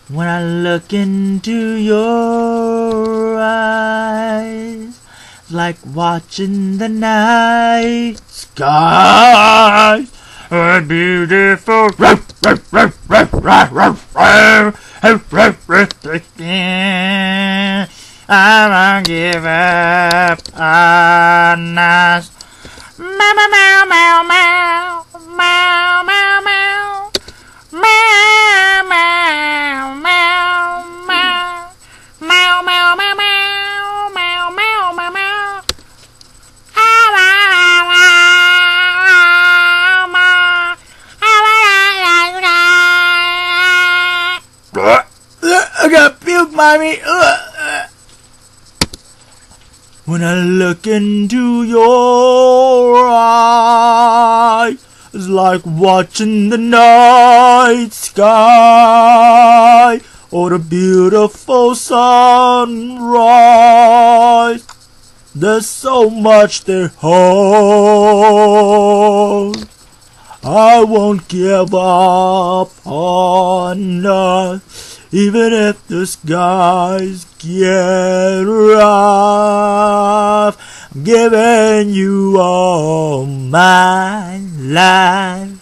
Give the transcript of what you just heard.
When I look into your eyes, it's like watching the night sky. A beautiful I won't give up on us. Meow meow meow meow meow meow meow meow meow meow meow meow meow meow meow meow meow meow meow. I got puke, mommy. When I look into your eyes, it's like watching the night sky or the beautiful sunrise. There's so much they hold. I won't give up on us, even if the skies get rough. I'm giving you all my life.